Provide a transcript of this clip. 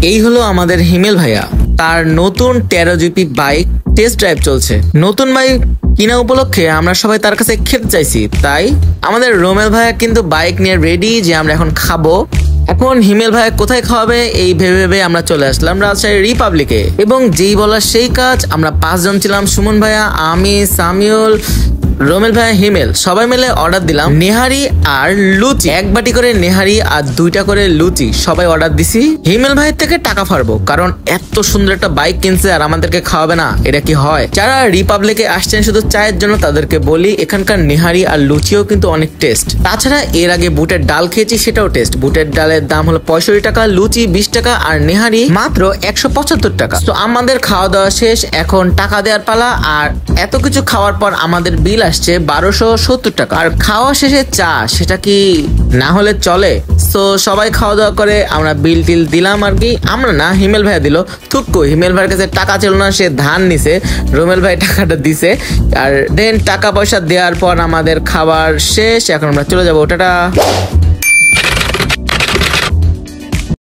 এই হলো আমাদের হিমেল ভাইয়া, তার নতুন 13 জিপি বাইক টেস্ট ড্রাইভ চলছে। নতুন বাইক কিনা উপলক্ষে আমরা সবাই তার কাছে খেতে চাইছি, তাই আমাদের রোমেল ভাইয়া কিন্তু বাইক নিয়ে রেডি যে আমরা এখন খাবো। এখন হিমেল ভাইয়া কোথায় খাওয়াবে এই ভেবে ভেবে আমরা চলে আসলাম রাজশাহী রিপাবলিকে, এবং যেই বলা সেই কাজ। আমরা 5 জন ছিলাম, সুমন ভাইয়া, আমি, সামিউল, রোমেল ভাইয়া, হিমেল, সবাই মিলে অর্ডার দিলাম নেহারি আর লুচি। 1 বাটি করে নেহারি আর 2টা করে লুচি সবাই অর্ডার দিছি। হিমেল ভাইয়ের থেকে টাকা ফারবো, কারণ এত সুন্দর একটা বাইক কিনছে আর আমাদেরকে খাওয়াবে না, এটা কি হয়? যারা রিপাবলিকে আসছেন শুধু চায়ের জন্য তাদেরকে বলি এখানকার নেহারি আর লুচিও কিন্তু অনেক টেস্ট। তাছাড়া এর আগে বুটের ডাল খেয়েছি, সেটাও টেস্ট। বুটের ডালের দাম হলো 65 টাকা, লুচি 20 টাকা আর নেহারি মাত্র 175 টাকা। তো আমাদের খাওয়া দাওয়া শেষ, এখন টাকা দেওয়ার পালা। আর এত কিছু খাওয়ার পর আমাদের বিল আসছে 1270 টাকা। আর খাওয়া শেষে চা, সেটা কি না হলে চলে? তো সবাই খাওয়া দাওয়া করে আমরা বিল টিল দিলাম আর কি। আমরা না, হিমেল ভাইয়া দিল। থুক্কু, হিমেল ভাইয়ের কাছে টাকা ছিল না, সে ধান নিছে, রোমেল ভাই টাকাটা দিছে। আর দেন টাকা পয়সা দেওয়ার পর আমাদের খাবার শেষ, এখন আমরা চলে যাবো। টাটা।